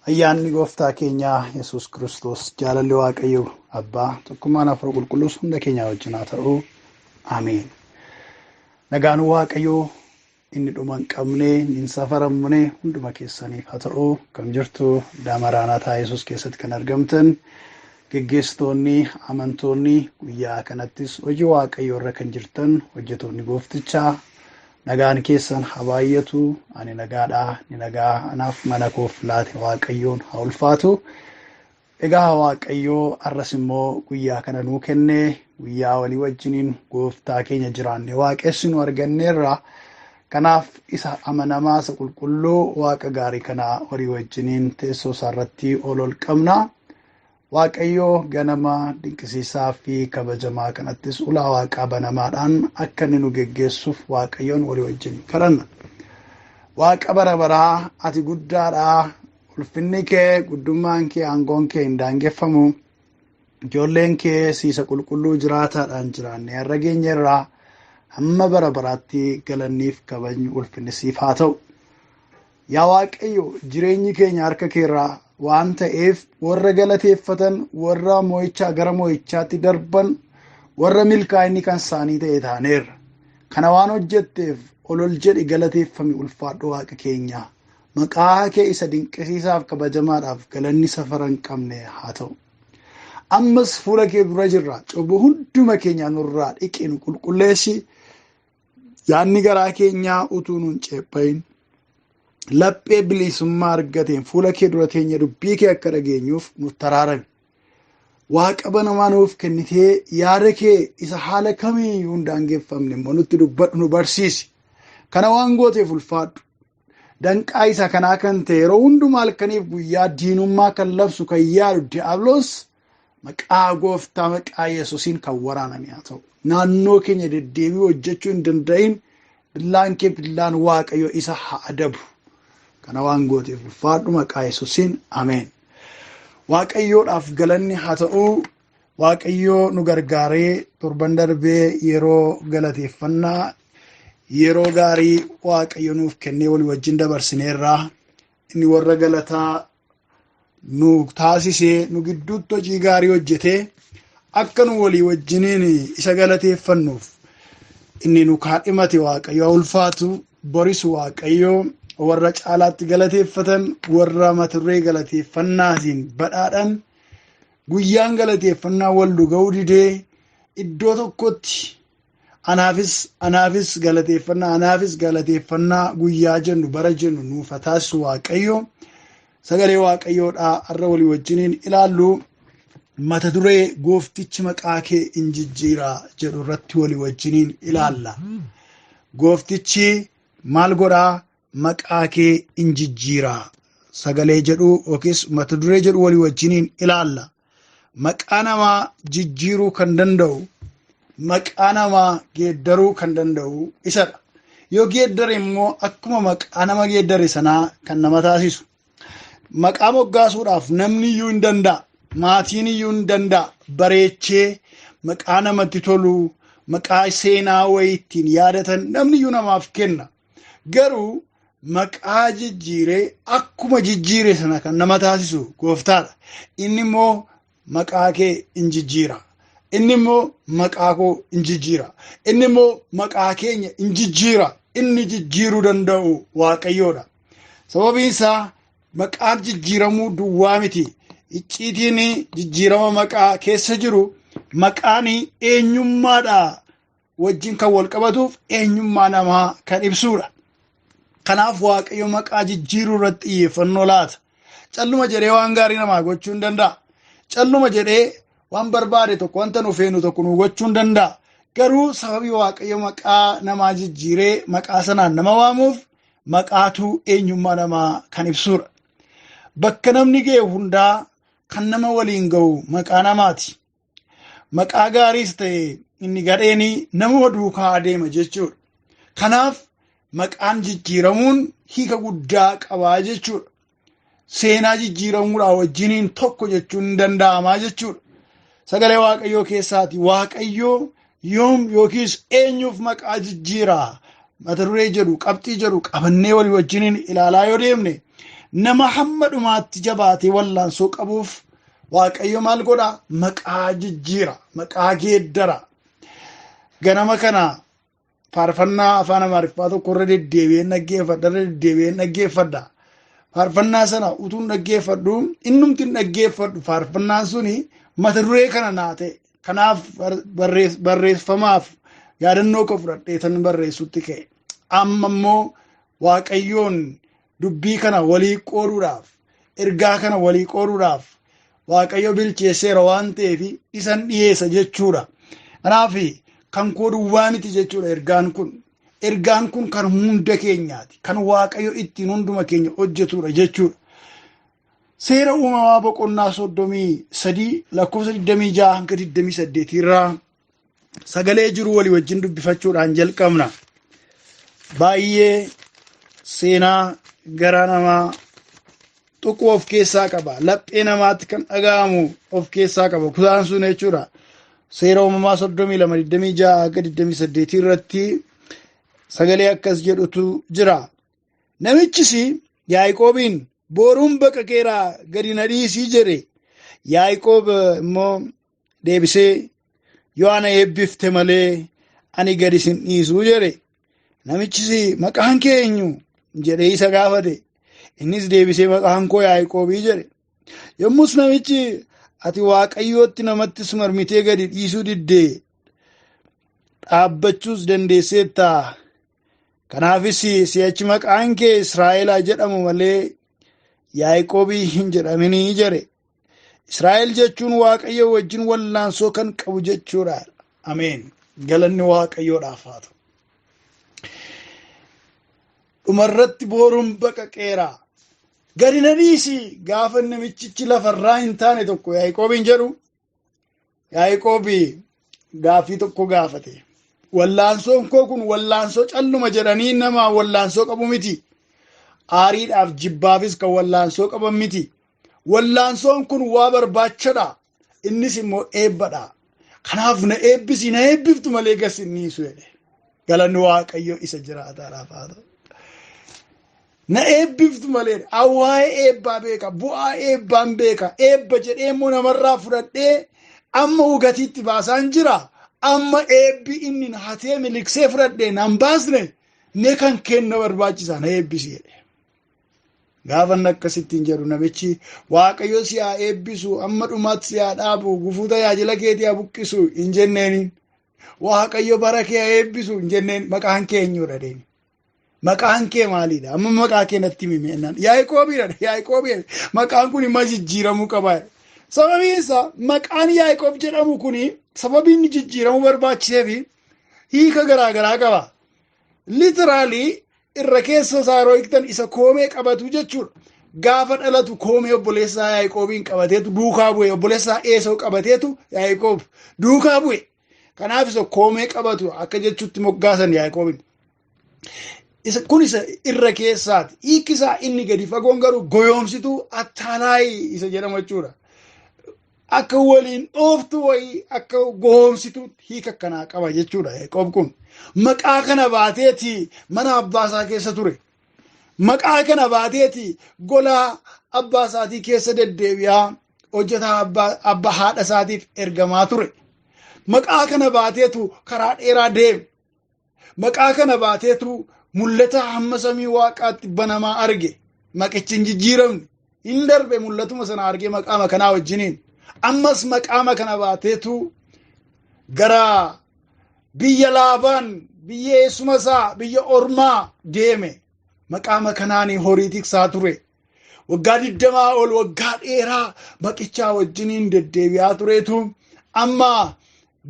Ayyaanni gooftaa keenyaa Yesuus Kiristoos jaalalli Waaqayyo Abbaa tokkummaan Hafuura Qulqulluus hunda keenyaa wajjin haa ta'u. Ameen. Nagaan Waaqayyoo inni dhuma hin qabne hin safaramne hunduma keessaniif haa ta'u. Kam jirtu Daamaraanataa Yesuus keessatti kan argamtan geggeessitoonni amantoonni guyyaa kanattis hojii Waaqayyoo irra kan jirtan hojjetoonni gooftichaa nagaan keessan haa baay'atu. Ani nagaadhaa ni nagaa anaaf mana koof laate Waaqayyoon haa ulfaatu. Egaa Waaqayyoo arras immoo guyyaa kana nuu kenne guyyaa walii wajjiniin gooftaa keenya jiraanne waaqessinu arganneerra. Kanaaf isa amanamaa isa qulqulluu Waaqa gaarii kana walii wajjiniin teessoo isaarratti ol qabna. Waaqayyoo ganama dinqisiisaa fi kabajamaa kanattis ulaa Waaqaa banamaadhaan akka inni nu geggeessuuf Waaqayyoon walii wajjin kadhanna. Waaqa bara baraa ati guddaadhaa. Ulfinni kee guddummaan kee aangoon kee hin daangeffamu. Ijoolleen kee siisa qulqulluu jiraataadhaan jiraanne har'a geenyerraa hamma bara baraatti galanniif kabajni ulfinni siif haa ta'u. Yaa Waaqayyo jireenyi keenya harka keerraa waan ta'eef warra galateeffatan warra moo'ichaa gara moo'ichaatti darban warra milkaa'inni kan isaanii ta'e taaneerra. Kana waan hojjetteef ol jedhi galateeffami ulfaadhu Waaqa keenya. Maqaa kee isa dinqisiisaaf kabajamaadhaaf galanni safara hin qabne haa ta'u. Ammas fuula kee dura jirra. Cubbuu hunduma keenya nurraa dhiqi nu qulqulleessi. Yaanni garaa keenyaa utuu nu hin ceephayin. Laphee bilisummaa argateen fuula kee dura teenya dubbii kee akka dhageenyuuf nuuf taraarame. Waaqa banamaa nuuf kennitee yaada kee isa haala kamiiyyuu hin daangeffamne immoo nutti dubbadhu nu barsiisi. Kana waan gooteef ulfaadhu. Danqaa isa kanaa kan ta'e yeroo hundumaa halkaniif guyyaa diinummaa kan labsu kan yaadu diiyaabiloos maqaa gooftaa maqaa Yesuusiin kan waraaname haa ta'u. Naannoo keenya deddeebii hojjechuu hin danda'in billaan kee billaan Waaqayyo isa haa adabu. Kana waan gooteef ulfaadhu maqaa Yesuusiin ameen. Waaqayyoodhaaf galanni haa ta'u. Waaqayyoo nu gargaaree torban darbee yeroo galateeffannaa yeroo gaarii Waaqayyo nuuf kennee walii wajjin dabarsineerraa. Inni warra galataa nu taasisee nu gidduutti hojii gaarii hojjetee akka nu walii wajjiniin isa galateeffannuuf inni nu kaadhimate Waaqayyo ulfaatu. Boris Waaqayyo warra caalaatti galateeffatan warra maturree galateeffannaatiin badhaadhan guyyaan galateeffannaa wal dhuga'uu didee iddoo tokkotti anaafis galateeffannaa guyyaa jennu bara jennu nuuf taasisu Waaqayyo. Sagalee Waaqayyoodhaa har'a walii wajjiniin ilaallu mata duree gooftichi maqaa kee in jijjiiraa jedhu irratti walii wajjiniin ilaalla. Gooftichi maal godhaa? Maqaa kee in jijjiiraa sagalee jedhu yookiis mata duree jedhu walii wajjiniin ilaalla. Maqaa namaa jijjiiruu kan danda'u maqaa namaa geeddaruu kan danda'u isadha. Yoo geeddare immoo akkuma maqaa nama geeddare sanaa kan nama taasisu. Maqaa moggaasuudhaaf namni iyyuu hin danda'a. Maatiin iyyuu hin danda'a. Bareechee maqaa namatti tolu maqaa seenaa wayii ittiin yaadatan namni iyyuu namaaf kenna. Garuu maqaa jijjiiree akkuma jijjiire sana kan nama taasisu gooftaadha. Inni immoo maqaa kee in jijjiira. Inni immoo maqaa koo in jijjiira. Inni immoo maqaa keenya in jijjiira. Inni jijjiiruu danda'u Waaqayyoodha. Sababiin isaa maqaan jijjiiramuu duwwaa miti. Icciitiin jijjiirama maqaa keessa jiru maqaan eenyummaadha wajjin kan wal qabatuuf eenyummaa namaa kan ibsuudha. Kanaaf Waaqayyo maqaa jijjiiruu irratti xiyyeeffannoo laata. Calluma jedhee waan gaarii namaa gochuu hin danda'a. Calluma jedhee waan barbaade tokko wanta nu feenu tokko nu gochuu hin danda'a. Garuu sababii Waaqayyo maqaa namaa jijjiiree maqaa sanaan nama waamuuf maqaatu eenyummaa namaa kan ibsuudha. Bakka namni ga'e hundaa kan nama waliin ga'u maqaa namaati. Maqaa gaariis ta'e inni gadheeni nama duukaa adeema jechuudha. Kanaaf maqaan jijjiiramuun hiika guddaa qabaa jechuudha. Seenaa jijjiiramuudhaa wajjiniin tokko jechuun hin danda'amaa jechuudha. Sagalee Waaqayyoo keessaati Waaqayyoo yoom yookiis eenyuuf maqaa jijjiiraa mata duree jedhu qabxii jedhu qabannee walii wajjiniin ilaalaa yoo deemne nama hamma dhumaatti jabaatee wallaansoo qabuuf Waaqayyo maal godha? Maqaa jijjiira, maqaa geeddara. Ganama kana faarfannaa afaan Amaariffaa tokko irra deddeebi'een dhaggeeffadha. Faarfannaa sana utuun dhaggeeffadhu innumti dhaggeeffadhu faarfannaan suni mata duree kana naa ta'e. Kanaaf barreeffamaaf yaadannoo koo fudhadhee tan barreessutti ka'e. Amma immoo Waaqayyoon dubbii kana walii qooduudhaaf, ergaa kana walii qooduudhaaf Waaqayyo bilcheesseera waan ta'eef isan dhiyeessa jechuudha. Kanaaf kan koo duwwaa miti jechuudha ergaan kun. Ergaan kun kan hunda keenyaati. Kan Waaqayyo ittiin hunduma keenya hojjetudha jechuudha. Seera uumamaa boqonnaa 33 lakkoofsa 26 hanga 28 irraa sagalee jiru walii wajjin dubbifachuudhaan jalqabna. Baay'ee seenaa garaa namaa tuquu of keessaa qaba. Laphee namaatti kan dhaga'amu of keessaa qaba. Kutaan sun jechuudha. Seera uumamaa 32 hanga 28 irratti sagalee akkas jedhutu jira. Namichis Yaaqoobiin booruun baqaqeeraa gadi na dhiisii jedhe. Yaaqoob immoo deebisee yoo ana eebbifte malee ani gadi sin dhiisuu jedhe. Namichis maqaan kee eenyu jedhee isa gaafate. Innis deebisee maqaan koo Yaaqoobii jedhe. Yommus namichi ati Waaqayyootti namattis marmitee gadi dhiisuu diddee dhaabbachuus dandeesseetta. Kanaafis si'achi maqaan kee Israa'elaa jedhamu malee Yaaqoobii hin jedhaminii jedhe. Israa'el jechuun Waaqayyo wajjin wallaansoo kan qabu jechuudha. Ameen. Galanni Waaqayyoodhaaf haa ta'u. Dhumarratti booruun baqaqeera. Gadi na dhiisi gaafa namichichi lafarraa hin taane tokko Yaaqoobiin jedhu. Yaaqoobii gaaffii tokko gaafate. Wallaansoon koo kun wallaansoo calluma jedhanii nama wallaansoo qabu miti. Aariidhaaf jibbaafis kan wallaansoo qaban miti. Wallaansoon kun waa barbaachadha. Innis immoo eebbadha. Kanaaf na eebbisi na eebbiftu malee gas hin dhiisu jedhe. Galanni Waaqayyo isa jiraataadhaaf haa ta'u. Na eebbiftu malee waa'ee eebbaa beeka. Bu'aa eebbaan beeka. Eebba jedhee immoo namarraa fudhadhee amma ugatiitti baasaan jira. Amma eebbi inni na hatee miliksee fudhadhee nan baasne ne kan kenna barbaachisa na eebbisi jedhe. Gaafa akkasittiin jedhu namichi Waaqayyo si haa eebbisu amma dhumaatti si haa dhaabu gufuu tajaajila keetii haa buqqisu hin jenneeniin. Waaqayyo bara kee haa eebbisu hin jenneen maqaan kee eenyudha deemi. Maqaan kee maalidha? Amma maqaa kee natti himi jennaan. Yaaqoobii maqaan kun immoo jijjiiramuu qaba. Sababiin isaa maqaan Yaaqoob jedhamu kun sababii inni jijjiiramuu barbaachiseef hiika garaagaraa qaba. Liiteraalii irra keessa isaa yeroo hiiktan isa koomee qabatu jechuudha. Gaafa dhalatu koomee obboleessaa Yaaqoobiin qabateetu duukaa bu'e. Obboleessaa Eesoo qabateetu Yaaqoob duukaa bu'e. Kanaaf isa koomee qabatu akka jechuutti moggaasan Yaaqoobiin. Kun isa irra keessaati. Hiikki isaa inni gadi fagoon garuu goyoomsituu attaalaayi isa jedhama jechuudha. Akka waliin dhooftu wayii akka goyoomsituu hiika kanaa qaba jechuudha Yaaqoob kun. Maqaa kana baateeti mana abbaasaa keessa ture. maqaa kana baateeti gola abbaa isaatii keessa deddeebi'aa hojjetaa abbaa haadha isaatiif ergamaa ture. Maqaa kana baateetu karaa dheeraa deeme. Maqaa kana baateetu mul'ata hamma samii waaqaatti banamaa arge. Maqichi hin jijjiiramne hin darbe mul'atuma sana argee maqaama kanaa wajjiniin. Ammas maqaama kana baateetu gara biyya Laabaan biyya eessuma isaa biyya ormaa deeme. Maqaama kanaan horii tiksaa ture. Waggaa 20 ol waggaa dheeraa maqichaa wajjiniin deddeebi'aa tureetu amma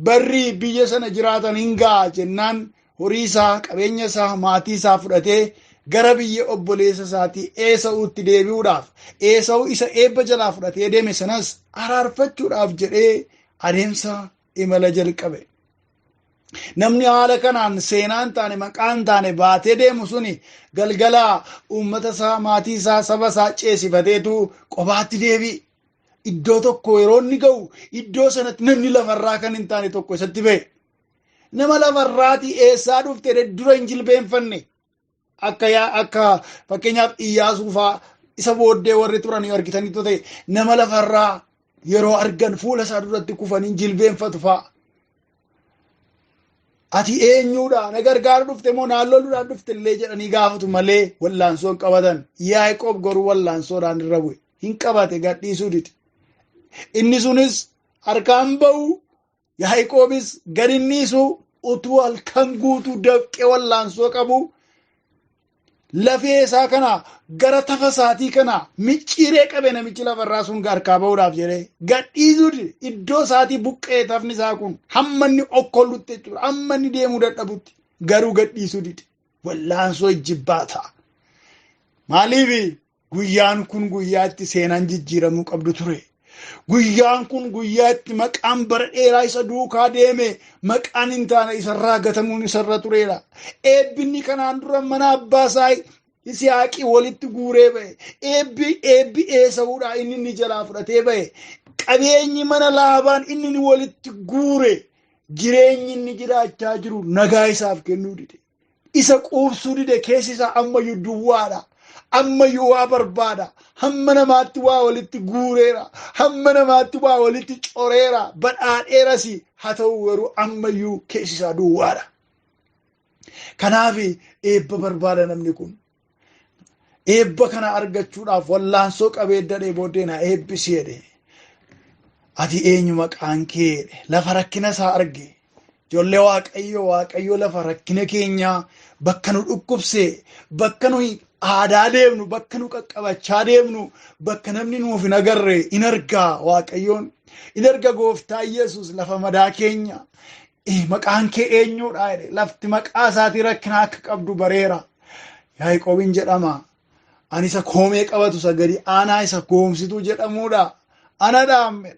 barri biyya sana jiraatan hin ga'a jennaan horii isaa qabeenya isaa maatii isaa fudhatee gara biyya obboleessa isaatii Esaawutti deebi'uudhaaf Esaawu isa eebba jalaa fudhatee deeme sanas araarfachuudhaaf jedhee adeemsa imala jalqabe. Namni haala kanaan seenaan taane maqaan taane baatee deemu suni galgala uummata isaa maatii isaa saba isaa ceesifateetu qobaatti deebi'e. Iddoo tokko yeroo inni ga'u iddoo sanatti namni lafarraa kan hin taane tokko isatti ba'e. Nama lafarraati eessaa dhufte dura hin jilbeenfanne akka fakkeenyaaf Iyyaasuu fa'aa isa booddee warri turan argitanitti ta'e nama lafarraa yeroo argan fuula isaa duratti kufanii jilbeenfatu fa'a. Ati eenyuudha na gargaaru dhufte moo naalloluudhaan dhufte illee jedhanii gaafatu malee wallaansoo hin qabatan. Yaaqoob garuu wallaansoodhaan irra bu'e. Hin qabate gadhiisuu dide. Inni sunis harkaan ba'u Yaaqoobis gad inniisu utuu halkan guutuu dafqee wallaansoo qabu lafee isaa kana gara tafa isaatii kana micciiree qabe namichi lafarraa sun harkaa ba'uudhaaf jedhee gadhiisuu dide. Iddoo isaatii buqqee tafni isaa kun hamma inni okkollutti jechuudha. Hamma inni deemuu dadhabutti garuu gadhiisuu dide. Wallaansoo jibbaa ta'a. Maaliif guyyaan kun guyyaatti seenaan jijjiiramuu qabdu ture. Guyyaan kun guyyaatti maqaan bara dheeraa isa duukaa deeme maqaan hin taane isarraa gatamuun isarra tureera. Eebbinni kanaan dura mana abbaa isaa Yisihaaqii walitti guuree ba'e. Eebbi Esaawuudha inni jalaa fudhatee ba'e. Qabeenyi mana Laabaan inni walitti guure jireenyi inni jiraachaa jiru nagaa isaaf kennuu dide. Isa quubsuu dide keessi isaa ammayyuu duwwaadha. Ammayyuu waa barbaada. Hamma namaatti waa walitti guureera. Hamma namaatti waa walitti coreera. Badhaadheeras haa ta'u garuu ammayyuu keessi isaa duwwaadha. Kanaaf eebba barbaada namni kun. Eebba kana argachuudhaaf wallaansoo qabee dadhee booddee na eebbisi jedhe. Ati eenyu maqaan kee lafa rakkina isaa arge. Ijoollee Waaqayyo lafa rakkina keenyaa bakka nu dhukkubse bakka nu aadaa deemnu bakka nu qaqqabachaa deemnu bakka namni nuuf hin agarre in argaa Waaqayyoon. In arga gooftaa Yesuus lafa madaa keenya. Maqaan kee eenyuudha jedhe. Lafti maqaa isaatii rakkina akka qabdu bareera. Yaaqoobiin jedhama. Ani isa koomee qabatu isa gadi aanaa isa goomsituu jedhamuudha. Ana dhaamme.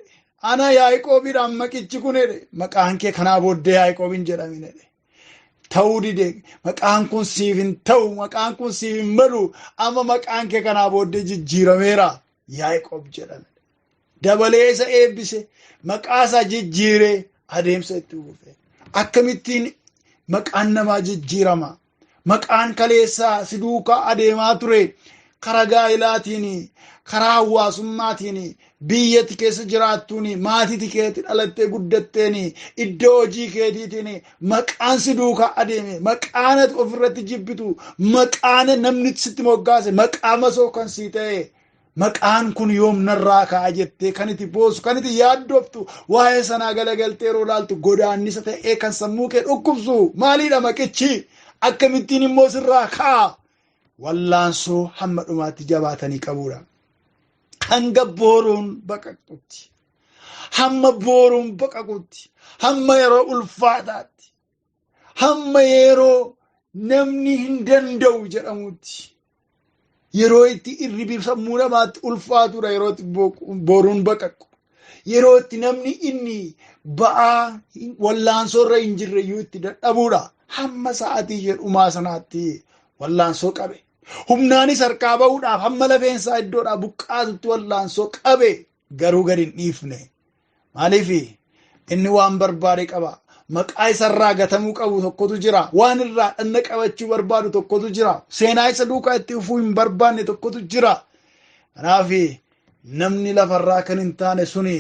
Ana Yaaqoobiidhaan maqichi kun jedhe. Maqaan kee kanaa booddee Yaaqoobiin jedhamin jedhe. Ta'uu dide maqaan kun siif hin ta'u maqaan kun siif hin malu amma maqaan kee kanaa booddee jijjiirameera. Yaaqoob jedhame. Dabalee isa eebbise maqaa isaa jijjiiree adeemsa itti fufe. Akkamittiin maqaan namaa jijjiirama. Maqaan kaleessaa si duukaa adeemaa ture karaa gaa'ilaatiin karaa hawaasummaatiin biyyatti keessa jiraattuun maatii keetti dhalattee guddatteen iddoo hojii keetiitiin maqaan si duukaa adeeme maqaan ofirratti jibbitu maqaan namni sitti moggaase maqaa masoo kan sii ta'e maqaan kun yoom narraa ka'a jettee kan itti boosu kan itti yaaddoftu waa'ee sanaa galagaltee yeroo laaltu godaannisa ta'ee kan sammuu kee dhukkubsu maaliidha maqichi akkamittiin immoo sirraa ka'a. Wallaansoo hamma dhumaatti jabaatanii qabuudha. Hanga booruun baqaqxutti. Hamma booruun baqaqutti. Hamma yeroo ulfaataatti. Hamma yeroo namni hin danda'u jedhamutti. Yeroo itti irribii sammuu namaatti ulfaatudha yeroo itti booruun baqaqu. Yeroo itti namni inni ba'aa wallaansoo irra hin jirreyyuu itti dadhabuudha. Hamma sa'aatii jedhumaa sanaatti wallaansoo qabe. Humnaanis harkaa ba'uudhaaf hamma lafeensaa iddoodhaa buqqaatutti wallaansoo qabe garuu gad hin dhiifne. Maaliif inni waan barbaade qaba. maqaa isarraa gatamuu qabu tokkotu jira. Waan irraa dhanna qabachuu barbaadu tokkotu jira. Seenaa isa duukaa itti ufuu hin barbaanne tokkotu jira. Kanaaf namni lafarraa kan hin taane suni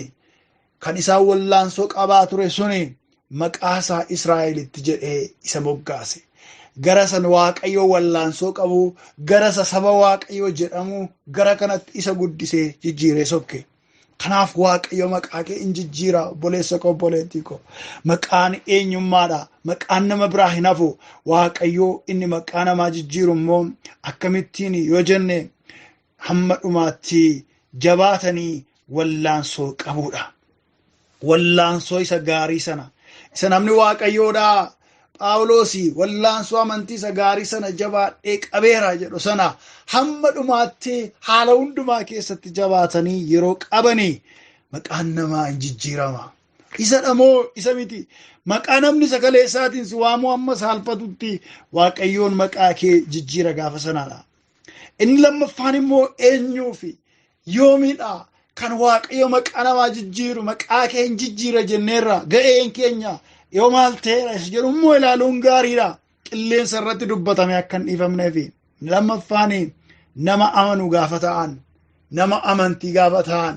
kan isaan wallaansoo qabaa ture suni maqaa isaa Israa'elitti jedhee isa moggaase. Gara san Waaqayyoo wallaansoo qabu, gara saba Waaqayyoo jedhamu, gara kanatti isa guddisee jijjiiree sokke. Kanaaf Waaqayyo maqaa kee in jijjiira obboleessa koo obboleettii koo. Maqaan eenyummaadha. Maqaan nama biraa hin hafu. Waaqayyo inni maqaa namaa jijjiiru immoo akkamittiin yoo jenne hamma dhumaatti jabaatanii wallaansoo qabuudha. Wallaansoo isa gaarii sana. Isa namni Waaqayyoodha. Phaawulosi wallaansoo amantii isa gaarii sana jabaadhee qabeera jedhu sana hamma dhumaatti haala hundumaa keessatti jabaatanii yeroo qabanii maqaan namaa hin jijjiirama. Isa dhamoo isa miti. Maqaa namni sagalee isaatiin si waamuu amma saalfatutti Waaqayyoon maqaa kee jijjiira gaafa sanaadha. Inni lammaffaan immoo eenyuufi yoomidha kan Waaqayyo maqaa namaa jijjiiru maqaa kee hin jijjiira jenneerra ga'een keenya. Yoo maal ta'eera isa jedhu immoo ilaaluun gaariidha. Qilleensa irratti dubbatame akka hin dhiifamneef. Lammaffaan nama amanu gaafa ta'an, nama amantii gaafa ta'an,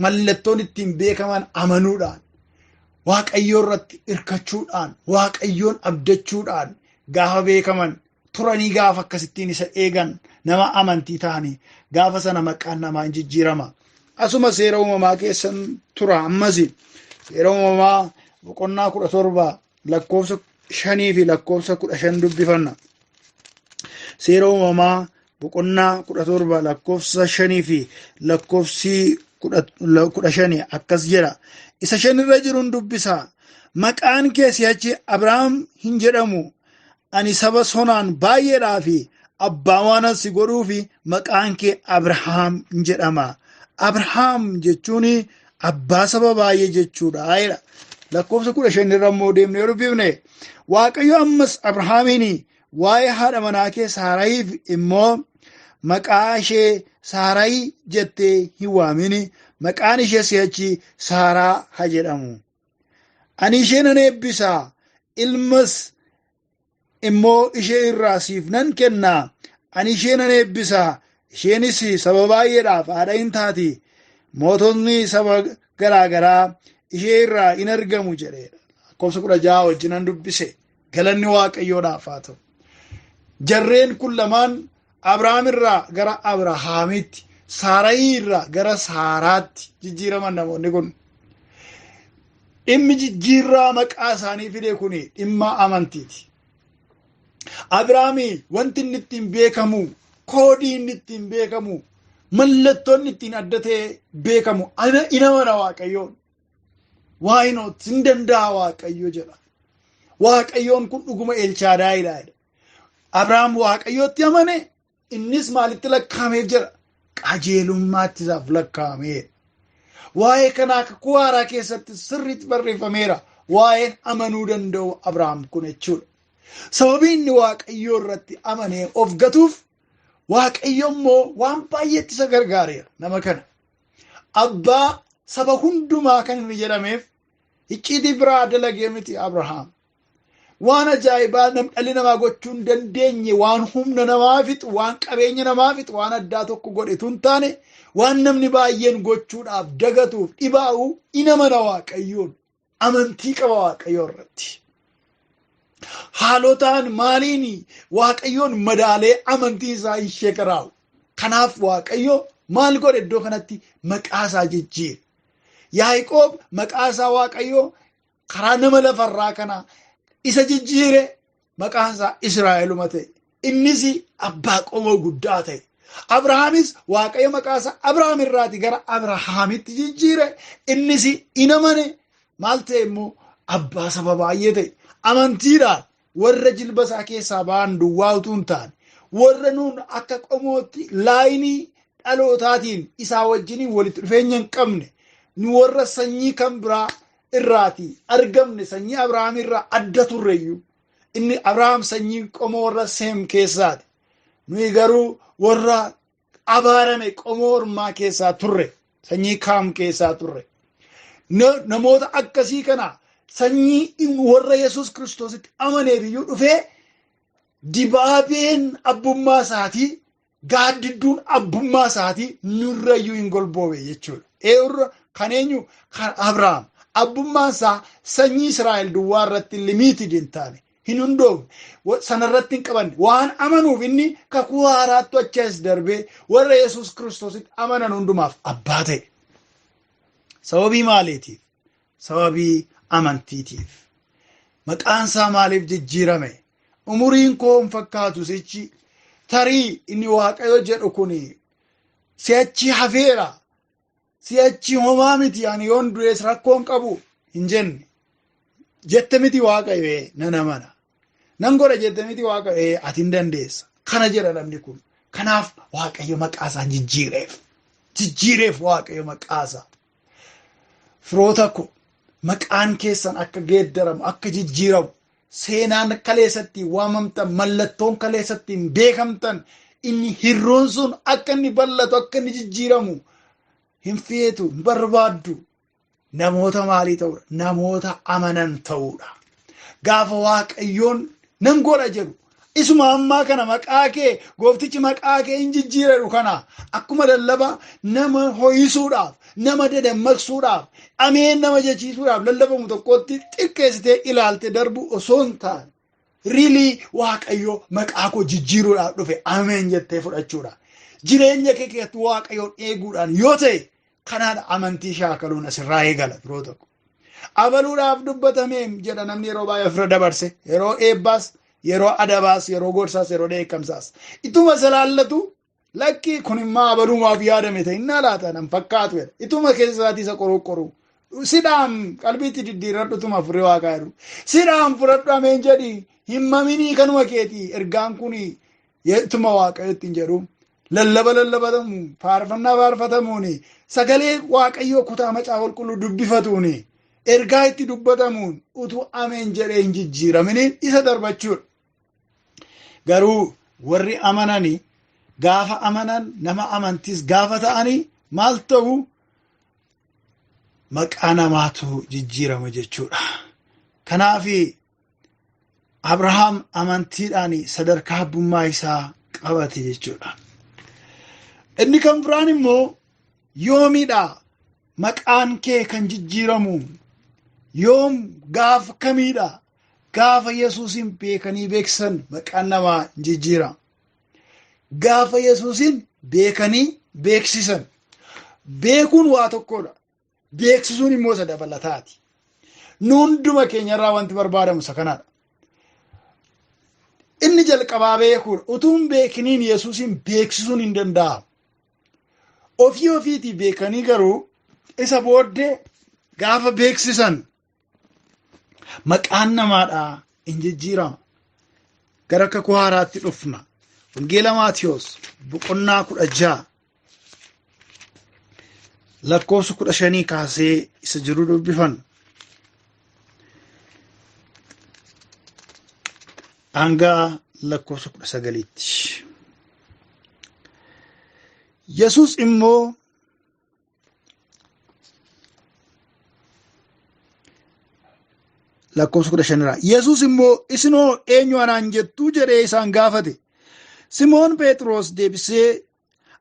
mallattoon ittiin beekaman amanuudhaan, Waaqayyoo irratti hirkachuudhaan, Waaqayyoon abdachuudhaan gaafa beekaman turanii gaafa akkasittiin isa eegan nama amantii ta'anii gaafa sana maqaan namaa hin jijjiirama. Asuma seera uumamaa keessan tura ammas seera uumamaa boqonnaa 17 lakkoofsa 5 fi lakkoofsa 15 dubbifanna. Seera uumamaa boqonnaa 17 lakkoofsa 5 fi lakkoofsi 15 akkas jedha. Isa 5 irra jiruun dubbisa. Maqaan kee si'achi Abrahaam hin jedhamu. Ani saba sonaan baay'eedhaa fi abbaa waan si godhuu fi maqaan kee Abrahaam hin jedhama. Abrahaam jechuun abbaa saba baay'ee jechuudha. Lakkoofsa 15 irra immoo deemnee yoo dubbifne Waaqayyo ammas Abrahaamiin waa'ee haadha manaa kee Saarayiif immoo maqaa ishee Saarayi jettee hin waamin. Maqaan ishee si'achi Saaraa haa jedhamu. Ani ishee nan eebbisa. Ilmas immoo ishee irraa siif nan kenna. Ani ishee nan eebbisa. Isheenis saba baay'eedhaaf haadha hin taati. Mootonni saba garaagaraa ishee irraa in argamu jedheedha. Lakkoofsa 16 wajjinan dubbise. Galanni Waaqayyoodhaaf haa ta'u. Jarreen kun lamaan Abrahaam irraa gara Abrahaamitti, Saarayii irraa gara Saaraatti jijjiiraman namoonni kun. Dhimmi jijjiirraa maqaa isaanii fide kun dhimma amantiiti. Abrahaami wanti inni ittiin beekamu, koodii inni ittiin beekamu, mallattoon ittiin adda ta'e beekamu in amana Waaqayyoon. Why not? Hin danda'a Waaqayyo jedha. Waaqayyoon kun dhuguma Elchaadaayidha. Abrahaam Waaqayyootti amane innis maalitti lakkaa'amee jira? Qajeelummaatti isaaf lakkaa'amee. Waa'ee kanaa kakuu haaraa keessatti sirriitti barreeffameera. Waa'een amanuu danda'u Abrahaam kun jechuudha. Sababii inni Waaqayyoo irratti amanee of gatuuf Waaqayyo immoo waan baay'eetti isa gargaareera nama kana. Abbaa saba hundumaa kan inni jedhameef icciitii biraa dalagee miti Abrahaam. Waan ajaa'ibaa dhalli namaa gochuu hin dandeenye, waan humna namaa fixu, waan qabeenya namaa fixu, waan addaa tokko godhetu hin taane, waan namni baay'een gochuudhaaf dagatuuf dhibaa'u in amana Waaqayyoon. Amantii qaba Waaqayyoo irratti. Haalotaan maaliin Waaqayyoon madaalee amantii isaa hin sheekaraa'u. Kanaaf Waaqayyo maal godhe iddoo kanatti maqaa isaa jijjiire. Yaaqoob maqaa isaa Waaqayyo karaa nama lafarraa kana isa jijjiire maqaan isaa Israa'eluma ta'e. Innis abbaa qomoo guddaa ta'e. Abrahaamis Waaqayyo maqaa isaa Abrahaam irraati gara Abrahaamitti jijjiire. Innis in amane maal ta'e immoo abbaa saba baay'ee ta'e. Amantiidhaan warra jilba isaa keessaa ba'an duwwaa utuu hin taane warra nuun akka qomootti laayinii dhalootaatiin isaa wajjiniin walitti dhufeenya hin qabne nu warra sanyii kan biraa irraati argamne sanyii Abrahaam irraa adda turreyyuu inni Abrahaam sanyii qomoo warra Seem keessaati. Nuyi garuu warra abaarame qomoo ormaa keessaa turre sanyii Kaam keessaa turre. Namoota akkasii kana sanyii warra Yesuus Kiristoositti amaneefiyyuu dhufee dibaabeen abbummaa isaatii gaaddidduun abbummaa isaatii nurrayyuu hin golboobe jechuudha. Eerra kan eenyu kan Abrahaam abbummaan isaa sanyii Israa'el duwwaa irratti limiitii hin taane hin hundoofne sanarratti hin qabanne waan amanuuf inni kakuu haaraattu achas darbee warra Yesuus Kiristoositti amanan hundumaaf abbaa ta'e. Sababii maaliitiif? Sababii amantiitiif. Maqaan isaa maaliif jijjiirame? Umuriin koo hin fakkaatu sichi tarii inni Waaqayyo jedhu kun si'achi hafeera. Si'achi homaa miti ani yoon du'ees rakkoon qabu hin jenne. Jette miti Waaqayyo nan amana. Nan godha jette miti Waaqayyo ati hin dandeessa. Kana jedha namni kun. Kanaaf Waaqayyo maqaa isaa jijjiireef. Jijjiireef Waaqayyo maqaa isaa. Firoota ko maqaan keessan akka geeddaramu akka jijjiiramu seenaan kaleessatti waamamtan mallattoon kaleessatti beekamtan inni hirroon sun akka inni bal'atu akka inni jijjiiramu hin feetu hin barbaaddu. Namoota maalii ta'uudha? Namoota amanan ta'uudha. Gaafa Waaqayyoon nan godha jedhu isuma ammaa kana maqaa kee gooftichi maqaa kee hin jijjiiru kana akkuma lallaba nama ho'isuudhaaf nama dadammaqsuudhaaf ameen nama jechiisuudhaaf lallabamu tokkotti xiqqeessitee ilaalte darbu osoo hin taane riilii Waaqayyo maqaa koo jijjiiruudhaaf dhufe ameen jettee fudhachuudha. Jireenya kee keessatti Waaqayyoon eeguudhaan yoo ta'e kanaadha amantii shaakaluun asirraa eegala biroo tokko. Abaluudhaaf dubbatameem jedha namni yeroo baay'ee ofirra dabarse yeroo eebbaas yeroo adabaas yeroo gorsaas yeroo dheekkamsaas ituma salaallatu lakki kun immoo abalumaaf yaadame ta'e innaa laata nan fakkaatu jedha. Ituma keessa isaatii isa qoruu sidhaan qalbiitti diddiirradhu tuma furee Waaqaa jedhu sidhaan fudhadhu ameen jedhi hin maminii kanuma keetii ergaan kun ituma Waaqayyotti hin jedhu lallabatamu faarfannaa faarfatamuun sagalee Waaqayyoo kutaa macaafa qulqulluu dubbifatuun ergaa itti dubbatamuun utuu ameen jedhee hin jijjiiraminiin isa darbachuudha. Garuu warri amananii gaafa amanan nama amantiis gaafa ta'anii maal ta'u maqaa namaatu jijjiirama jechuudha. Kanaaf Abrahaam amantiidhaan sadarkaa abbummaa isaa qabate jechuudha. Inni kan biraan immoo yoomidha maqaan kee kan jijjiiramu yoom gaafa kamiidha? Gaafa Yesuusin beekanii beeksisan maqaan namaa jijjiirama. Gaafa Yesuusin beekanii beeksisan. Beekuun waa tokkodha. Beeksisuun immoo isa dabalataati. Nu hunduma keenyarraa wanti barbaadamu isa kanaadha. Inni jalqabaa beekuudha. Utuun beekiniin Yesuusin beeksisuun hin danda'amu. Ofii ofiitii beekanii garuu isa booddee gaafa beeksisan maqaan namaadhaa hin jijjiirama. Gara kakuu haaraatti dhufna. Wangeela Maatiyos boqonnaa 16 lakkoofsa 15 kaasee isa jiru dubbifan. Hanga lakkoofsa 19tti. Yesuus immoo lakkoofsa 15 Yesuus immoo isinoo eenyu anaan jettuu jedhee isaan gaafate. Simoon Phexros deebisee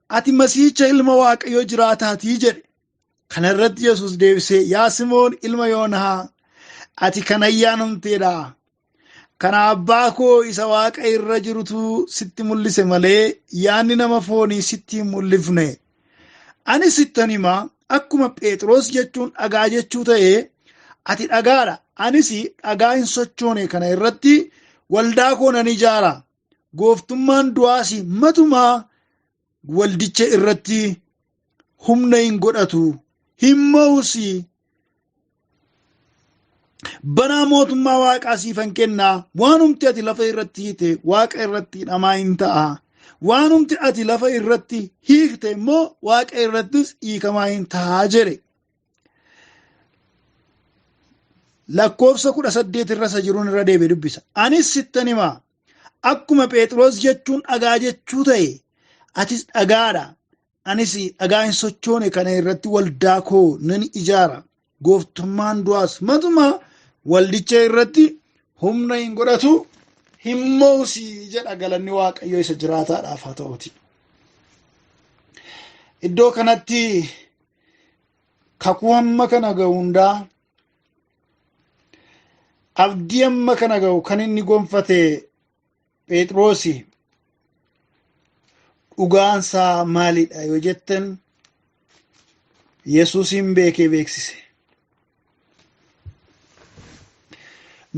ati Masiihicha ilma Waaqayyoo jiraataatii jedhe. Kana irratti Yesuus deebisee yaa Simoon ilma Yoonaa ati kan ayyaanamteedha. Kana abbaa koo isa Waaqa irra jirutu sitti mul'ise malee yaanni nama foonii sitti hin mul'ifne. Ani sittan himaa akkuma Phexros jechuun dhagaa jechuu ta'ee ati dhagaadha. Anis dhagaa hin sochoone kana irratti waldaa koo nan ijaara. Gooftummaan du'aas matumaa waldicha irratti humna hin godhatu. Hin mo'us. Banaa mootummaa Waaqaa siifan kennaa. Waanumti ati lafa irratti hiite Waaqa irratti namaa hin ta'a. Waanumti ati lafa irratti hiikte immoo Waaqa irrattis hiikamaa hin ta'a jedhe. Lakkoofsa 18 irra isa jiruun irra deebi'ee dubbisa. Anis sittan himaa akkuma Phexros jechuun dhagaa jechuu ta'e atis dhagaadha. Anis dhagaa hin sochoone kana irratti waldaa koo nan ijaara. Gooftummaan du'aas matuma waldicha irratti humna hin godhatu hin mo'usi jedha. Galanni Waaqayyo isa jiraataadhaaf haa ta'uuti. Iddoo kanatti kakuu hamma kana ga'u hundaa, abdii hamma kana ga'u kan inni gonfate Phexrosi dhugaansaa maalidha yoo jettan, Yesuusin beekee beeksise.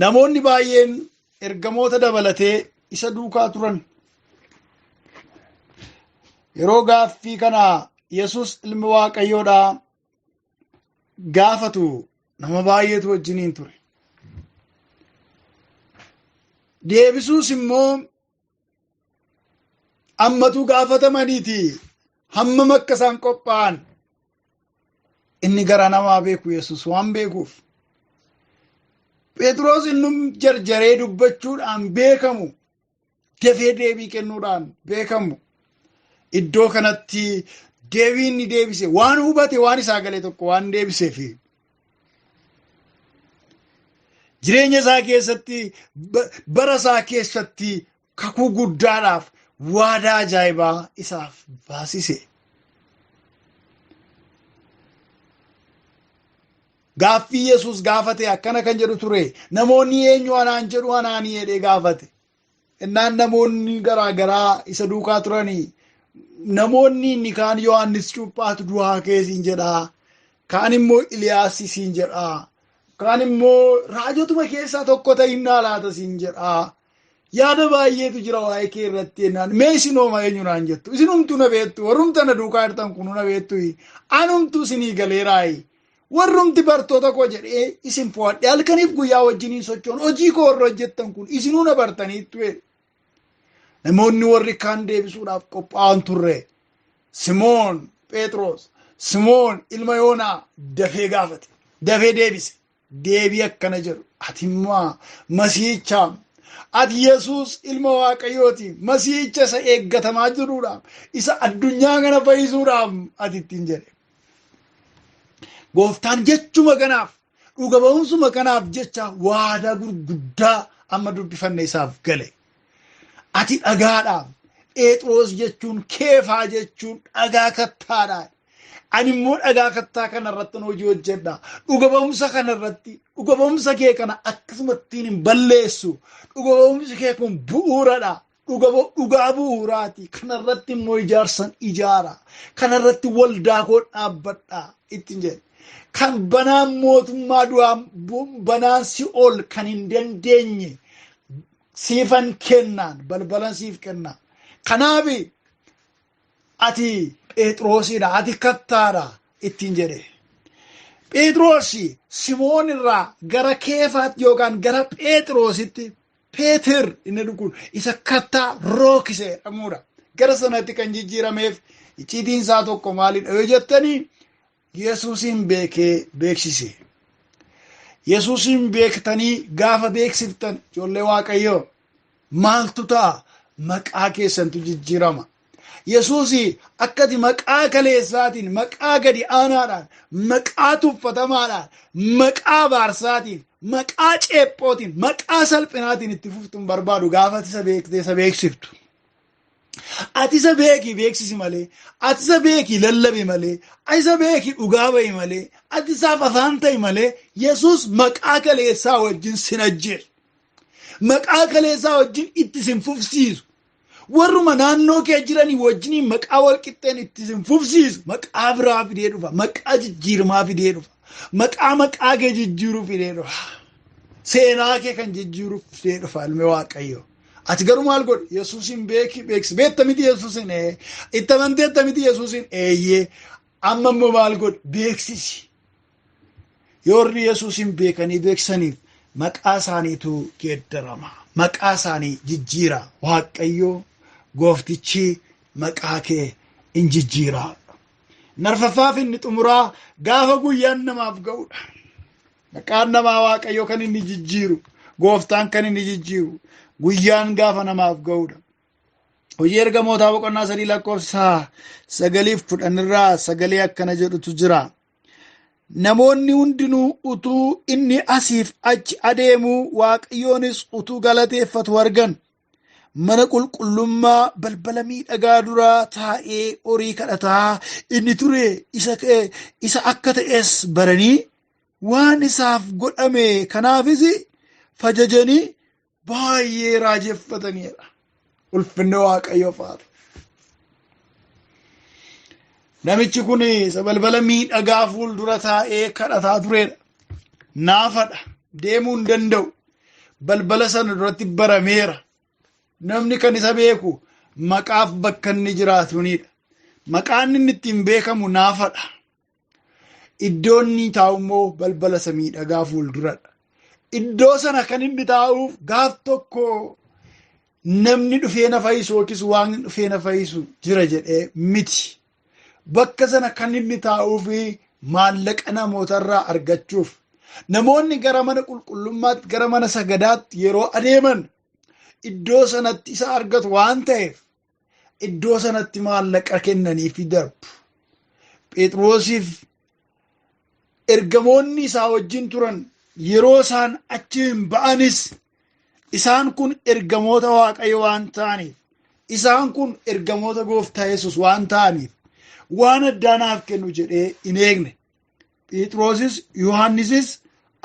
Namoonni baay'een ergamoota dabalatee isa duukaa turan. Yeroo gaaffii kana Yesuus ilmi Waaqayyoodhaa gaafatu nama baay'eetu wajjiniin ture. Deebisuus immoo ammatu gaafatamaniiti hammam akka isaan qophaa'an inni gara namaa beeku Yesuus waan beekuuf. Phexros innum jarjaree dubbachuudhaan beekamu, dafee deebii kennuudhaan beekamu. Iddoo kanatti deebii inni deebise waan hubate, waan isaa galee tokko waan deebiseef jireenya isaa keessatti, bara isaa keessatti kakuu guddaadhaaf waadaa ajaa'ibaa isaaf baasise. Gaaffii Yesuus gaafate akkana kan jedhu ture. Namoonni eenyu anaan jedhu anaanii jedhee gaafate. Innaan namoonni garaagaraa isa duukaa turanii, namoonni inni kaan Yohaannis Cuuphaatu du'aa keessiin jedhaa, kaan immoo Iliyaas siin jedhaa, kaan immoo raajotuma keessaa tokko ta'innaa laata siin jedhaa. Yaada baay'eetu jira waa'ee kee irratti jennaan. Mee isin hooma eenyu naan jettu? Isinumtu na beektu, warrumta na duukaa jirtan kun na beektu, anumtu isinii galeeraayi. Warrumti bartoota koo jedhee isin fo'adhe halkaniif guyyaa wajjiniin sochoon hojii koo warra hojjettan kun isinuu na bartaniittu. Namoonni warri kaan deebisuudhaaf qophaa'an turre. Simoon Phexros, Simoon ilma Yoonaa dafee gaafate, dafee deebise. Deebii akkana jedhu, ati immoo Masiihicha, ati Yesuus ilma Waaqayyooti, Masiihicha isa eeggatamaa jiruudhaaf, isa addunyaa kana fayyisuudhaaf ati ittiin jedhe. Gooftaan jechuma kanaaf, dhuga ba'umsuma kanaaf jecha waadaa gurguddaa amma dubbifanne isaaf gale. Ati dhagaadhaaf, Phexros jechuun, Keefaa jechuun dhagaa kattaadhaa. Ani immoo dhagaa kattaa kanarratti hojii hojjedha. Dhuga ba'umsa kanarratti, dhuga ba'umsa kee kana akkasumatti hin balleessu. Dhuga ba'umsi kee kun bu'uuradha. Dhugaa bu'uuraati. Kanarratti immoo ijaarsan ijaara. Kanarratti waldaa koo dhaabbadha ittiin jedhe. Kan banaan mootummaa du'aa, banaan si'ool kan hin dandeenye siifan kennaan, balbalan siif kennaan. Kanaaf ati Phexrosidha, ati kattaadha ittiin jedhe. Phexrosi Simoon irraa gara Keefaatti yookaan gara Phexrositti, Peetir inni dhuguun isa kattaa rookise jedhamudha. Gara sanatti kan jijjiirameef icciitiin isaa tokko maalidha yoo jettanii, Yesuusin beekee beeksise. Yesuusin beektanii gaafa beeksiftan ijoollee Waaqayyoo maaltu ta'a? Maqaa keessantu jijjiirama. Yesuusi akkati maqaa kaleessaatiin, maqaa gadi aanaadhaan, maqaa tuffatamaadhaan, maqaa baarsaatiin, maqaa ceephootiin, maqaa salphinaatiin itti fuftuun barbaadu gaafa isa beektee isa beeksiftu. Ati isa beekii beeksisi malee, ati isa beekii lallabi malee, ati isa beekii dhugaa ba'i malee, ati isaaf afaan ta'i malee, Yesuus maqaa kaleessaa wajjin sin ajjeesu. Maqaa kaleessaa wajjin itti sin fufsiisu. Warruma naannoo kee jiranii wajjiniin maqaa walqixxeen itti sin fufsiisu. Maqaa biraa fidee dhufa. Maqaa jijjiirmaa fidee dhufa. Maqaa kee jijjiiruu fidee dhufa. Seenaa kee kan jijjiiruu fidee dhufa ilmi Waaqayyoo. Ati garuu maal godhu? Yesuusin beeksisi. Beekta miti Yesuusin? Itti amanteetta miti Yesuusin? Eeyyee. Amma immoo maal godhu? Beeksisi. Yoorri Yesuusin beekanii beeksaniif maqaa isaaniitu geeddarama. Maqaa isaanii jijjiira. Waaqayyoo gooftichi maqaa kee in jijjiira. Narfaffaaf inni xumuraa gaafa guyyaan namaaf ga'udha. Maqaan namaa Waaqayyoo kan inni jijjiiru, gooftaan kan inni jijjiiru guyyaan gaafa namaaf ga'udha. Hojii ergamootaa boqonnaa 3 lakkoofsa 9-10 irraa 9 akkana jedhutu jira. namoonni hundinuu utuu inni asiif achi adeemuu Waaqayyoonis utuu galateeffatu argan. Mana qulqullummaa balbala miidhagaa duraa taa'ee horii kadhataa inni ture isa akka ta'es baranii waan isaaf godhame kanaafis fajajanii baay'ee raajeffataniidha. Ulfinni Waaqayyoof haa ta'u. Namichi kun isa balbala miidhagaa fuuldura taa'ee kadhataa turedha. Naafadha. Deemuu hin danda'u. Balbala sana duratti barameera. Namni kan isa beeku maqaaf bakka inni jiraatunidha. Maqaan inni ittiin beekamu naafadha. Iddoon inni taa'u immoo balbala isa miidhagaa fuulduradha. Iddoo sana kan inni taa'uuf gaaf tokko namni dhufee na fayyisu yookiis waan dhufee na fayyisu jira jedhee miti. Bakka sana kan inni taa'uuf maallaqa namootarraa argachuuf. Namoonni gara mana qulqullummaatti gara mana sagadaatti yeroo adeeman iddoo sanatti isa argatu waan ta'eef iddoo sanatti maallaqa kennaniifi darbu. Phexrosiif ergamoonni isaa wajjin turan yeroo isaan achiin ba'anis isaan kun ergamoota Waaqayyo waan ta'aniif, isaan kun ergamoota Gooftaa Yesuus waan ta'aniif waan addaa naaf kennu jedhee hin eegne. Phexrosis Yohaannisis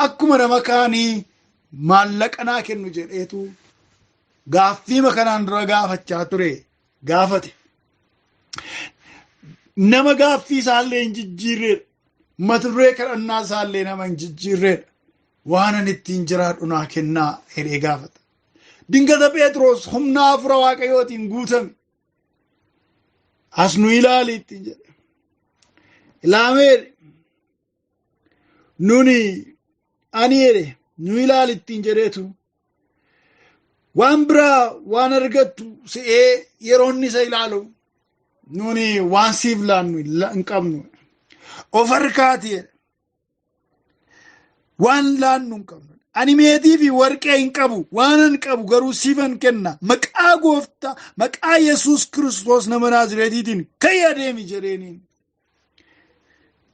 akkuma nama kaanii maallaqa naa kennu jedheetu gaaffii kanaan dura gaafachaa ture gaafate. Nama gaaffii isaallee hin jijjiirreedha. Mata duree kadhannaa isaallee nama hin jijjiirreedha. Waan ani ittiin jiraadhu naa kennaa jedhee gaafata. Dingata Phexros humna hafuura Waaqayyootiin guutame. As nu ilaali ittiin jedhe. Ilaamee nuni ani jedhe nu ilaali ittiin jedheetu waan biraa waan argattu se'ee yeroon isa ilaalu nuni waan siif laannu hin qabnu. Of harkaati jedhe. Waan laannu hin qabnu. Ani meetii fi warqee hin qabu. Waan hin qabu garuu siifan kenna. Maqaa Gooftaa, maqaa Yesuus Kiristoos nama Naazreetiitiin ka'ii adeemi jedheeniin.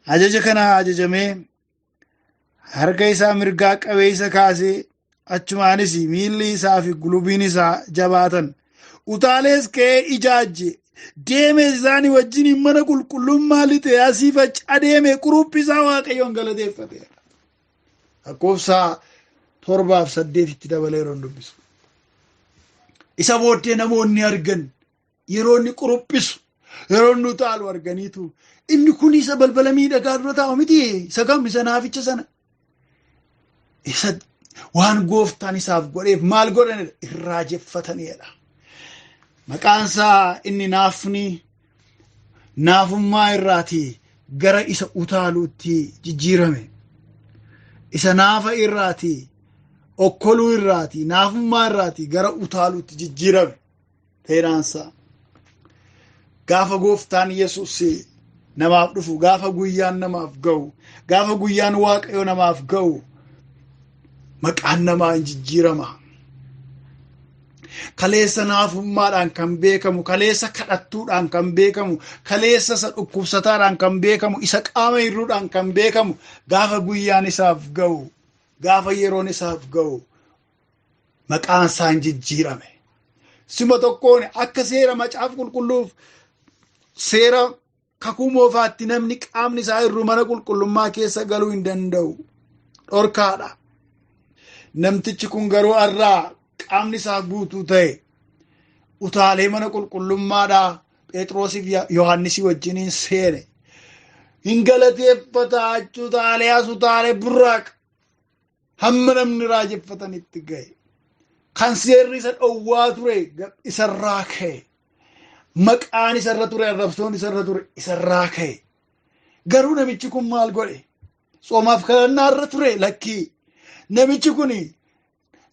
Ajaja kana ajajamee harka isaa mirgaa qabee isa kaasee achumaanis miilli isaa fi gulubiin isaa jabaatan. Utaalees ka'ee ijaajje. Deemee isaanii wajjin mana qulqullummaa lixee asiif achi adeemee quruphii Waaqayyoon galateeffate. Lakkoofsa 7-8 dabalee yeroo dubbisu. Isa booddee namoonni argan yeroo inni quruphisu yeroo inni utaalu arganiitu inni kun isa balbala miidhagaa dura taa'u miti isa kam isa naaficha sana. Isa waan Gooftaan isaaf godheef maal godhanidha irraajeffataniidha. Maqaan isaa inni naafummaa irraatii gara isa utaaluutti jijjiirame. Isa naafa irraatii okkoluu irraatii naafummaa irraatii gara utaaluutti jijjiirame. Teeraansaa gaafa Gooftaan Yesuus namaaf dhufu, gaafa guyyaan namaaf ga'u, gaafa guyyaan Waaqayyo namaaf ga'u maqaan namaa hin jijjiirama. Kaleessa naafummaadhaan kan beekamu, kaleessa kadhattuudhaan kan beekamu, kaleessa isa dhukkubsataadhaan kan beekamu, isa qaama hir'uudhaan kan beekamu gaafa guyyaan isaaf ga'u, gaafa yeroon isaaf ga'u maqaan isaa hin jijjiirame. Sima tokkoon akka seera macaafa qulqulluuf seera kakuu moofaatti namni qaamni isaa hir'u mana qulqullummaa keessa galuu hin danda'u. Dhorkaadha. Namtichi kun garuu har'aa qaamni isaa guutuu ta'e utaalee mana qulqullummaadhaa Phexrosiif Yohaannisii wajjiniin seene. Hin galateeffata achi utaalee as utaalee burraaqa hamma namni raajeffatanitti ga'e. Kan seerri isa dhowwaa ture isarraa ka'e. Maqaan isarra ture, arrabsoon isarra ture isarraa ka'e. Garuu namichi kun maal godhe? Soomaaf kadhannaa irra ture lakkii. Namichi kun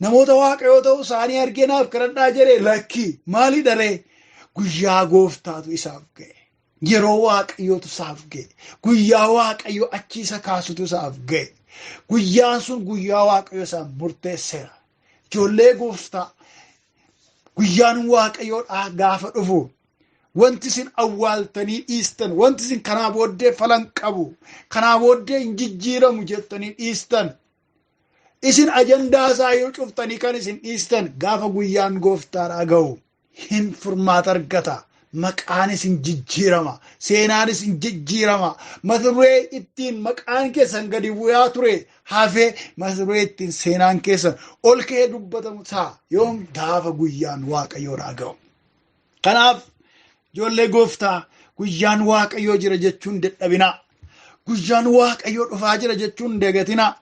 namoota Waaqayyoo ta'uu isaanii argee naaf kadhadhaa jedhee lakkii maali dharee? Guyyaa Gooftaatu isaaf ga'e. Yeroo Waaqayyootu isaaf ga'e. Guyyaa Waaqayyo achi isa kaasutu isaaf ga'e. Guyyaan sun guyyaa Waaqayyo isaan murteesseera. Ijoollee Gooftaa guyyaan Waaqayyoodhaa gaafa dhufu wanti isin awwaaltanii dhiistan, wanti isin kanaa booddee falan qabu, kanaa booddee hin jijjiiramu jettanii dhiistan, isin ajandaa isaa yoo cuftanii kan isin dhiistan, gaafa guyyaan gooftaadhaa ga'u hin furmaata argata. Maqaan isin jijjiirama, seenaan isin jijjiirama. Mata duree ittiin maqaan keessan gadi bu'aa ture hafee mata duree ittiin seenaan keessan ol ka'ee dubbatamu ta'a yoom gaafa guyyaan Waaqayyoodhaa ga'u. Kanaaf ijoollee gooftaa, guyyaan Waaqayyoo jira jechuun dadhabinaa. Guyyaan Waaqayyoo dhufaa jira jechuun dagatinaa.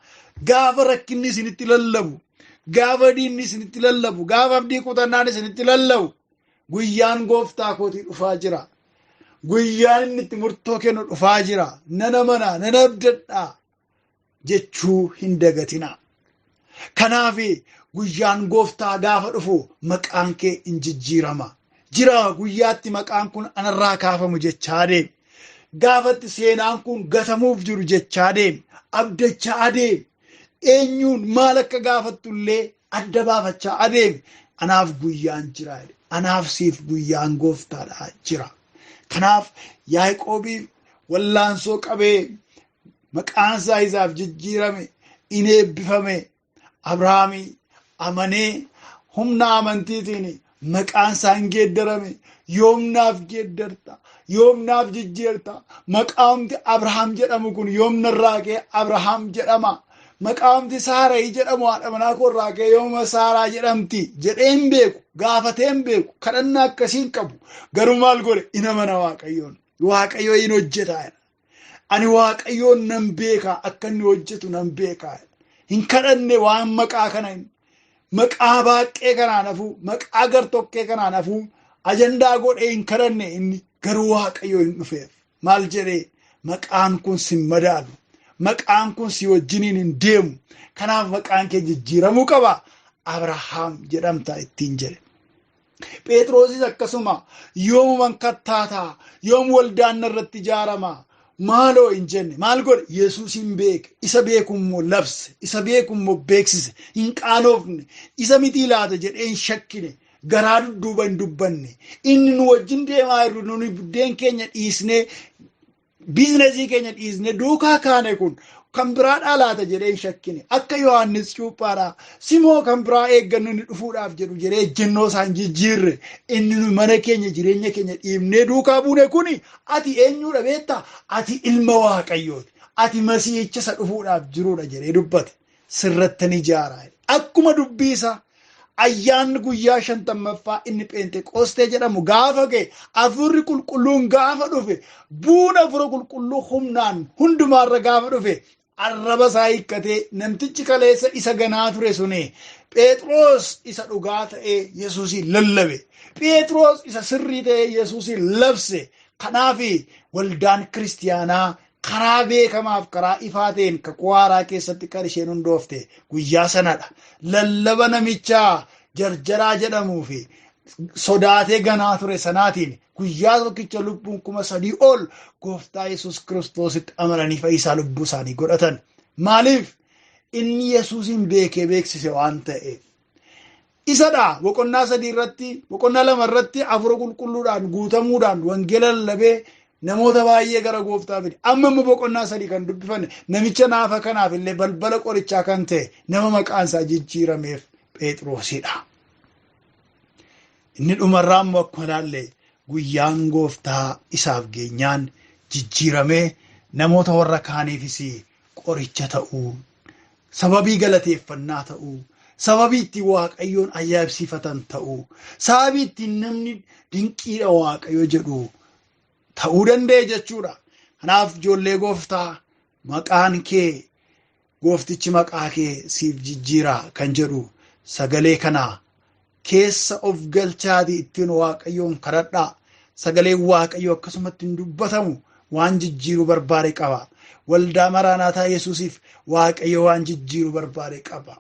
Gaafa rakkinni isinitti lallabu, gaafa diinni isinitti lallabu, gaafa abdii kutannaan isinitti lallabu, guyyaan gooftaa kootii dhufaa jira. Guyyaan inni itti murtoo kennu dhufaa jira. Nan amanaa, nan abdadhaa jechuu hin dagatinaa. Kanaaf guyyaan gooftaa gaafa dhufu maqaan kee hin jijjiirama. Jira guyyaatti maqaan kun anarraa kaafamu jechaa deemi. Gaafatti seenaan kun gatamuuf jiru jechaa deemi. Abdachaa adeemi. Eenyuun maal akka gaafattullee adda baafachaa adeemi. Anaaf guyyaan jira. Anaaf siif guyyaan gooftaadhaa jira. Kanaaf Yaaqoobiif wallaansoo qabee maqaan isaa isaaf jijjiirame, in eebbifame. Abrahaamii amanee humna amantiitiin maqaan isaa hin geeddarame. Yoomnaaf geeddarta, yoomnaaf jijjiirta. Maqaamti Abrahaam jedhamu kun yoomnarraa ka'e Abrahaam jedhama. Maqaamti Saarayi jedhamu haadha manaa koorraa ka'e yooma Saaraa jedhamti jedhee hin beeku, gaafatee hin beeku, kadhannaa akkasiin qabu. Garuu maal godhe? In amana Waaqayyoon. Waaqayyoo in hojjeta. Ani Waaqayyoon nan beekaa, akka inni hojjetu nan beekaa. Hin kadhanne waan maqaa kana, maqaa baaqee kanaan hafuu, maqaa gartokkee kanaan hafuu ajandaa godhee hin kadhanne inni. Garuu Waaqayyoo hin dhufeef. Maal jedhee? Maqaan kun sin madaalu. Maqaan kun si wajjiniin hin deemu. Kanaaf maqaan kee jijjiiramuu qaba. Abrahaam jedhamta ittiin jedhe. Phexrosis akkasuma yoomuman kattaataa, yoom waldaan irratti ijaarama. Maaloo hin jenne maal godhe? Yesuus hin beeke. Isa beekummoo labse, isa beekummoo beeksise. Hin qaanoofne, isa mitii laata jedhee hin shakkine. Garaa dudduuba hin dubbanne. Inni nu wajjin deemaa jirru nuni buddeen keenya dhiisnee, biizinasii keenya dhiisnee duukaa kaane kun kan biraadhaa laata jedhee hin shakkine. Akka Yohaannis Cuuphaadhaa Simoo kan biraa eeggannu inni dhufuudhaaf jedhu jedhee ejjennoo isaan jijjiirre. Inni nu mana keenya jireenya keenya dhiibnee duukaa buune kuni ati eenyuudha beektaa? Ati ilma Waaqayyooti. Ati masiihicha isa dhufuudhaaf jiruudha jedhee dubbate. Sirrattan ijaaraa. Akkuma dubbii isaa ayyaanni guyyaa 50ffaa inni Pheenxeqoostee jedhamu gaafa ga'e, Hafuurri Qulqulluun gaafa dhufe, bu'uura Hafuura Qulqulluu humnaan hundumaarra gaafa dhufe, arraba isaa hiikkatee namtichi kaleessa isa ganaa ture suni Phexros isa dhugaa ta'ee Yesuusin lallabe. Phexros isa sirrii ta'ee Yesuusin labse. Kanaaf waldaan kiristiyaanaa karaa beekamaaf karaa ifaa ta'een kakuu haaraa keessatti kan isheen hundoofte guyyaa sanadha. Lallaba namichaa jarjaraa jedhamuu fi sodaatee ganaa ture sanaatiin guyyaa tokkicha lubbuun 3,000 ol gooftaa Yesuus Kiristoositti amananii fayyisaa lubbuu isaanii godhatan. Maaliif? Inni Yesuusin beekee beeksise waan ta'eef. Isadha boqonnaa 3 irratti, boqonnaa 2 irratti Hafuura Qulqulluudhaan guutamuudhaan wangeela lallabee namoota baay'ee gara gooftaa fide. Amma immoo boqonnaa 3 kan dubbifanne namicha naafa kanaaf illee balbala qorichaa kan ta'e nama maqaan isaa jijjiirameef Phexrosidha. Inni dhumarraa immoo akkuma ilaalle guyyaan gooftaa isaaf geenyaan jijjiiramee namoota warra kaaniifis qoricha ta'uu, sababii galateeffannaa ta'uu, sababii ittiin Waaqayyoon ajaa'ibsiifatan ta'uu, sababii ittiin namni dinqiidha Waaqayyo jedhu ta'uu danda'e jechuudha. Kanaaf ijoollee gooftaa maqaan kee, gooftichi maqaa kee siif jijjiiraa kan jedhu sagalee kanaa keessa of galchaatii ittiin Waaqayyoon kadhadhaa. Sagaleen Waaqayyoo akkasumatti hin dubbatamu waan jijjiiruu barbaade qaba. Waldaa Maraanaataa Yesuusiif Waaqayyo waan jijjiiruu barbaade qaba.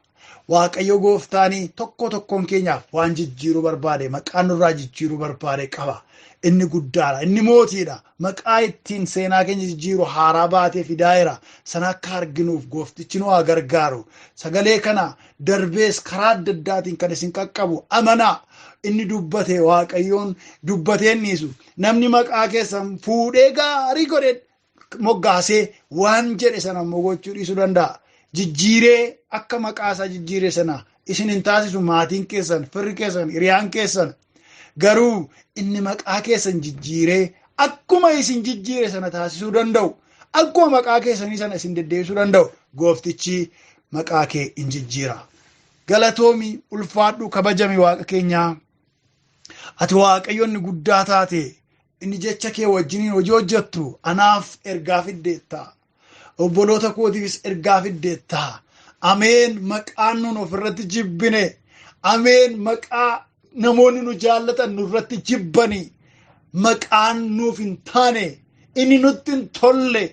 Waaqayyo gooftaanii tokkoon keenyaaf waan jijjiiruu barbaade, maqaan nurraa jijjiiruu barbaade qaba. Inni guddaadha, inni mootiidha. Maqaa ittiin seenaa keenya jijjiiru haaraa baatee fidaa'eera. Sana akka arginuuf gooftichi nu haa gargaaru. Sagalee kana darbees karaa adda addaatiin kan isin qaqqabu amanaa. inni dubbate waaqayyoon dubbatee niisu namni maqaa keessan fuudhee gaarii godhe moggaasee waan jedhe sana immoo gochuu dhiisuu danda'a. Jijjiiree akka maqaa isaa jijjiiree sana isin hin taasisu maatiin keessan, firri keessan, hiriyaan keessan. Garuu inni maqaa keessan jijjiiree akkuma isin jijjiire sana taasisuu danda'u. Akkuma maqaa keessanii sana isin deddeebisuu danda'u. Gooftichi maqaa kee in jijjiira. Galatoomi ulfaadhu kabajami waaqa keenyaa. Ati waaqayyoonni guddaa taate inni jecha kee wajjiniin hojii hojjettu anaaf ergaa fiddeetta. Obboloota kootiifis ergaa fiddeetta. Ameen. Maqaan nun ofirratti jibbine. Ameen. Maqaa namoonni nu jaallatan nurratti jibbani. Maqaan nuuf hin taane inni nutti hin tolle.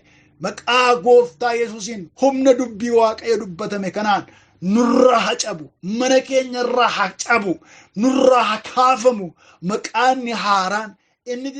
Maqaa gooftaa Yesuusiin humna dubbii waaqayyo dubbatame kanaan nurraa haa cabu. Mana keenya irraa haa cabu. Nurraa haa kaafamu. Maqaan haaraan inni